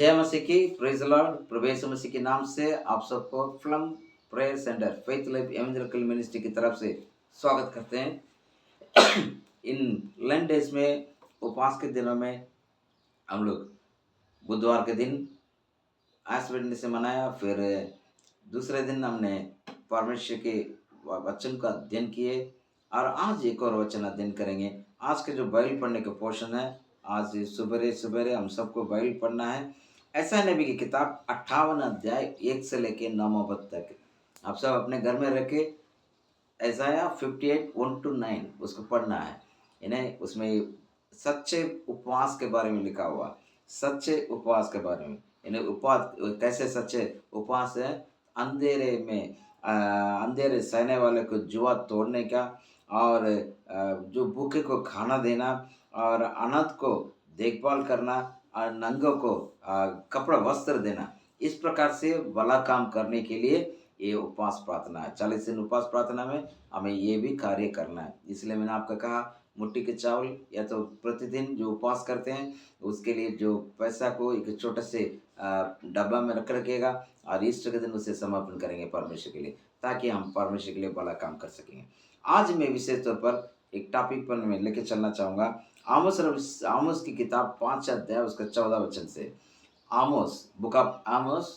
जय मसीह की, praise Lord. प्रभु यीशु मसीह के नाम से आप सबको फ्लम prayer centre faith life evangelical ministry की तरफ से स्वागत करते हैं। इन लेंट डेज में, उपवास के दिनों में हम लोग बुधवार के दिन आज वेडनेस से मनाया, फिर दूसरे दिन हमने परमेश्वर के वचन का अध्ययन किए और आज एक और वचन अध्ययन करेंगे। आज के जो बाइबल पढ़ने का पोर्शन है, आज सुबह सुबह हम सबको बाइबल पढ़ना है। ऐसा नबी की किताब 58 अध्याय 1 से लेके 9 पद तक आप सब अपने घर में रख के ऐसाया 58 1 to 9 उसको पढ़ना है। इन्हें उसमें सच्चे उपवास के बारे में लिखा हुआ, सच्चे उपवास के बारे में। इन्हें उपवास कैसे सच्चे उपवास है? अंधेरे में अंधेरे सहने वाले को जुआ तोड़ने का, और जो भूखे को खाना देना, और अनाथ को देखभाल करना, और नंगों को कपड़ा वस्त्र देना। इस प्रकार से भला काम करने के लिए ये उपवास प्रार्थना है। 40 दिन उपवास प्रार्थना में हमें ये भी कार्य करना है। इसलिए मैंने आपको कहा, मुट्ठी के चावल या तो प्रतिदिन जो उपवास करते हैं उसके लिए जो पैसा को एक छोटे से डब्बा में रखेगा, और ईस्टर के दिन उसे समर्पण करेंगे परमेश्वर के लिए, ताकि हम परमेश्वर के लिए भला काम कर सकेंगे। आज मैं विशेष तौर पर एक टॉपिक पर मैं लेके चलना चाहूँगा। आमोस की किताब 5 अध्याय उसका 14 वचन से। Amos, book of Amos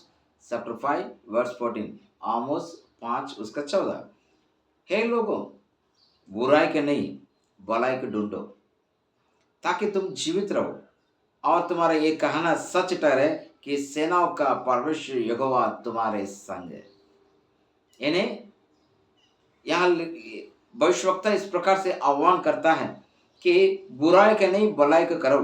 chapter 5 verse 14। Amos 5 उसका 14। हे लोगों, बुराई के नहीं भलाई को ढूंढो, ताकि तुम जीवित रहो और तुम्हारा ये कहना सच ठहरे कि सेनाओं का परमेश्वर यहोवा तुम्हारे संग है। इन्हें यहाँ भविष्यवक्ता इस प्रकार से आह्वान करता है कि बुराई के नहीं भलाई को करो।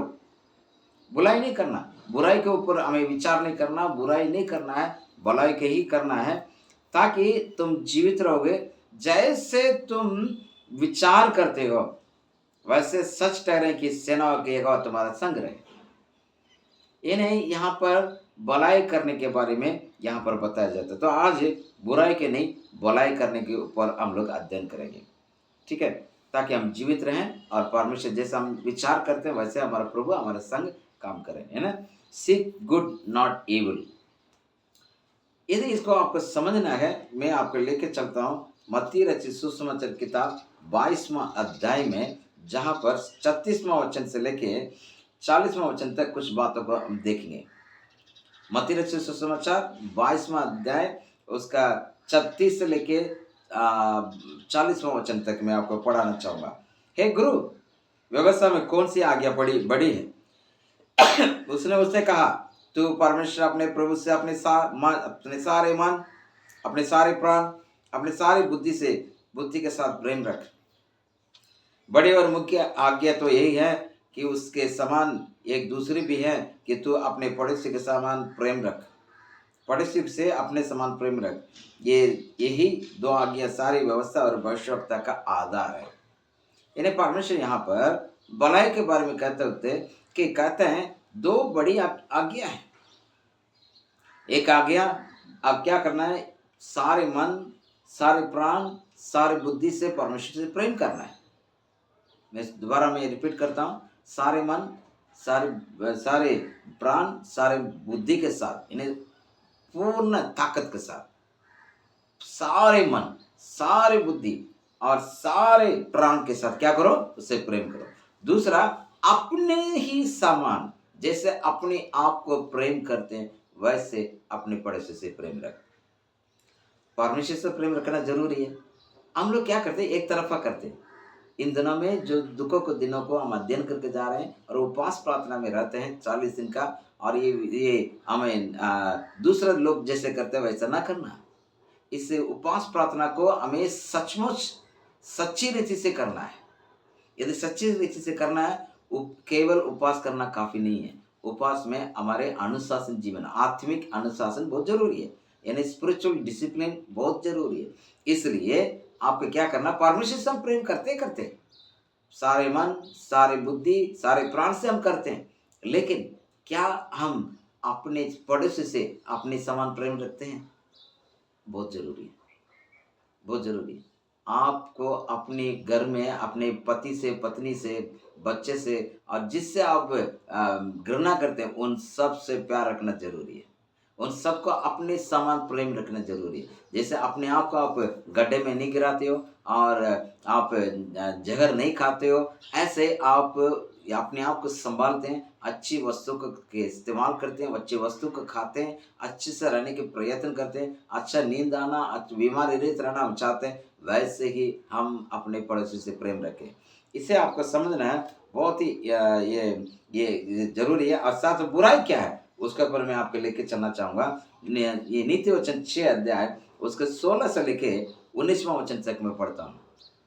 बुराई नहीं करना, बुराई के ऊपर हमें विचार नहीं करना, बुराई नहीं करना है, भलाई के ही करना है, ताकि तुम जीवित रहोगे। जैसे तुम विचार करते हो वैसे सच ठहरे कि सेनाओं के यहोवा तुम्हारा संग रहे। इन्हें यहाँ पर भलाई करने के बारे में यहाँ पर बताया जाता है। तो आज बुराई के नहीं भलाई करने के ऊपर हम लोग अध्ययन करेंगे, ठीक है, ताकि हम जीवित रहें और परमेश्वर जैसा हम विचार करते हैं वैसे हमारा प्रभु हमारे संग काम करें, है ना। Seek good not evil. यदि इसको आपको समझना है, मैं आपको लेके चलता हूँ मत्ती रचित सुसमाचार किताब 22वां अध्याय में, जहाँ पर 36वां वचन से लेके 40वां वचन तक कुछ बातों को हम देखेंगे। मत्ती रचित सुसमाचार 22वां अध्याय उसका 36 से लेके 40वां वचन तक मैं आपको पढ़ाना चाहूँगा। हे गुरु, व्यवस्था में कौन सी आज्ञा बड़ी है? उसने उससे कहा, तू परमेश्वर अपने प्रभु से अपने सारे मन, अपने सारे प्राण, अपने सारी बुद्धि के साथ प्रेम रख। बड़ी और मुख्य आज्ञा तो यही है कि उसके समान एक दूसरी भी है कि तू अपने पड़ोसी के समान प्रेम रख, पड़ोसी से अपने समान प्रेम रख। यही 2 आज्ञा सारी व्यवस्था और भविष्यवक्ता का आधार है। इन्हें परमेश्वर यहाँ पर भलाई के बारे में कहते हैं 2 बड़ी आज्ञा है। एक आज्ञा, अब क्या करना है? सारे मन, सारे प्राण, सारी बुद्धि से परमेश्वर से प्रेम करना है। मैं दोबारा रिपीट करता हूँ, सारे मन, सारे प्राण, सारे बुद्धि के साथ, इन्हें पूर्ण ताकत के साथ, सारे मन, सारे बुद्धि और सारे प्राण के साथ क्या करो? उससे प्रेम करो। दूसरा, अपने ही समान, जैसे अपने आप को प्रेम करते हैं वैसे अपने पड़ोसी से प्रेम रख। परमेश्वर से प्रेम रखना जरूरी है। हम लोग क्या करते हैं? एक तरफा करते हैं। इन दिनों में जो दुखों को दिनों को हम अध्ययन करके जा रहे हैं और उपवास प्रार्थना में रहते हैं 40 दिन का, और ये हमें दूसरे लोग जैसे करते हैं वैसा ना करना। इस उपवास प्रार्थना को हमें सचमुच सच्ची रीति से करना है। यदि सच्ची रीति से करना है, केवल उपवास करना काफ़ी नहीं है। उपवास में हमारे अनुशासन जीवन, आत्मिक अनुशासन बहुत जरूरी है, यानी स्पिरिचुअल डिसिप्लिन बहुत जरूरी है। इसलिए आपको क्या करना? परमेश्वर से हम प्रेम करते सारे मन, सारे बुद्धि, सारे प्राण से हम करते हैं, लेकिन क्या हम अपने पड़ोसी से अपने समान प्रेम रखते हैं? बहुत जरूरी है, बहुत जरूरी है। आपको अपने घर में अपने पति से, पत्नी से, बच्चे से और जिससे आप घृणा करते हैं, उन सब से प्यार रखना ज़रूरी है। उन सबको अपने समान प्रेम रखना ज़रूरी है। जैसे अपने आप को आप गड्ढे में नहीं गिराते हो और आप ज़हर नहीं खाते हो, ऐसे आप अपने आप को सँभालते हैं, अच्छी वस्तु को के इस्तेमाल करते हैं, अच्छी वस्तु को खाते हैं, अच्छे से रहने के प्रयत्न करते हैं, अच्छा नींद आना, बीमारी रहित रहना हम चाहते हैं, वैसे ही हम अपने पड़ोसी से प्रेम रखें। इसे आपको समझना है, बहुत ही ये ज़रूरी है और साथ में बुराई क्या है? उसके ऊपर मैं आपको लेके चलना चाहूँगा। ये नीति वचन 6 अध्याय उसके 16 से लेके 19वाँ वचन तक मैं पढ़ता हूँ।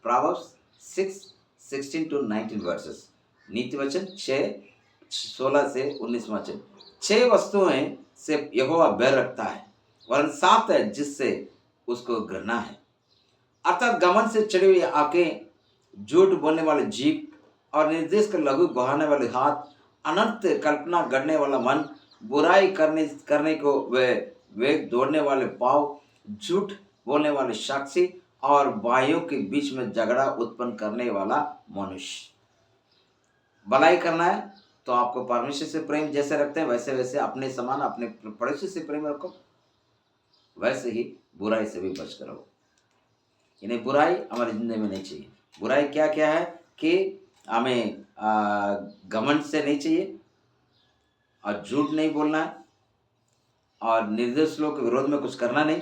Proverbs 6:16 to 19 versus. नीति वचन 6:16 से 19वाँ वचन। 6 वस्तुएं से यहोवा बैर रखता है, वरन 7 है जिससे उसको घृणा है। अर्थात घमंड से चढ़ी हुई आंखें, झूठ बोलने वाले जीभ और निर्देश का लघु बहाने वाले हाथ, अनर्थ कल्पना गढ़ने वाला मन, बुराई करने को वे वेग दौड़ने वाले पाँव, झूठ बोलने वाले साक्षी और भाइयों के बीच में झगड़ा उत्पन्न करने वाला मनुष्य। भलाई करना है तो आपको परमेश्वर से प्रेम जैसे रखते हैं वैसे वैसे अपने समान अपने पड़ोसी से प्रेम रखो, वैसे ही बुराई से भी बच कर रहो। यानी बुराई हमारी जिंदगी में नहीं चाहिए। बुराई क्या क्या है कि हमें घमंड से नहीं चाहिए और झूठ नहीं बोलना है और निर्दोष लोग के विरोध में कुछ करना नहीं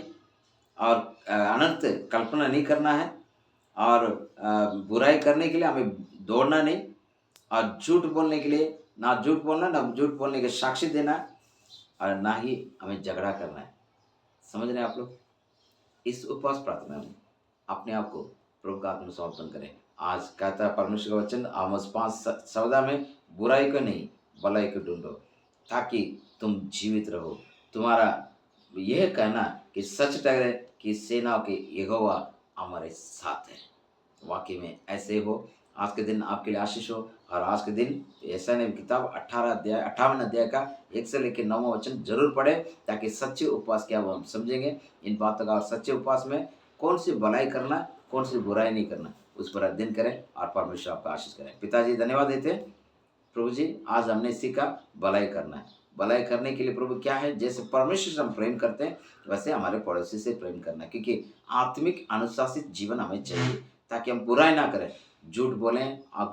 और अनर्थ कल्पना नहीं करना है और बुराई करने के लिए हमें दौड़ना नहीं और झूठ बोलने के लिए ना झूठ बोलना ना झूठ बोलने के साक्षी देना और ना ही हमें झगड़ा करना है। समझ रहे हैं आप लोग? इस उपवास प्रार्थना में अपने आप को प्रभु का आत्मसमर्पण करें। आज कहता है परमेश्वर का वचन आमोस 5:14 में, बुराई को नहीं भलाई को ढूंढो ताकि तुम जीवित रहो। तुम्हारा यह कहना कि सच ठहरे कि सेनाओं के यहोवा हमारे साथ है। वाकई में ऐसे हो। आज के दिन आपके लिए आशीष हो और आज के दिन यशायाह की किताब 58 अध्याय का 1 से लेकर 9वां वचन जरूर पढ़े ताकि सच्चे उपवास क्या वो हम समझेंगे इन बातों का। और सच्चे उपवास में कौन सी भलाई करना, कौन सी बुराई नहीं करना, उस पर अध्ययन करें और परमेश्वर आपका आशीष करें। पिताजी धन्यवाद देते हैं प्रभु जी, आज हमने सीखा भलाई करना है। भलाई करने के लिए प्रभु क्या है, जैसे परमेश्वर से हम प्रेम करते हैं वैसे हमारे पड़ोसी से प्रेम करना है, क्योंकि आत्मिक अनुशासित जीवन हमें चाहिए ताकि हम बुराई ना करें, झूठ बोलें और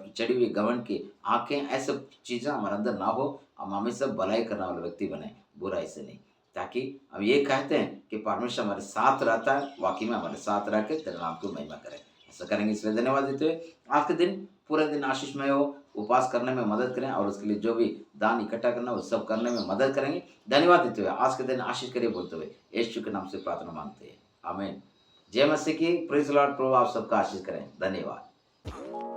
चढ़ी हुई घमंड की आंखें, ऐसे चीज़ें हमारे अंदर ना हो। हम हमेशा भलाई करने वाले व्यक्ति बने, बुराई से नहीं, ताकि हम ये कहते हैं कि परमेश्वर हमारे साथ रहता है, वाकई में हमारे साथ रह के तेरे नाम को महिमा करें। ऐसा करेंगे इसलिए धन्यवाद देते हुए आज के दिन पूरे दिन आशीषमय हो, उपवास करने में मदद करें और उसके लिए जो भी दान इकट्ठा करना वो सब करने में मदद करेंगे। धन्यवाद देते हुए आज के दिन आशीष करिए बोलते हुए यीशु के नाम से प्रार्थना मांगते हैं, आमीन। जय मसीह की। Praise the Lord. प्रभु आप सबका आशीष करें। धन्यवाद।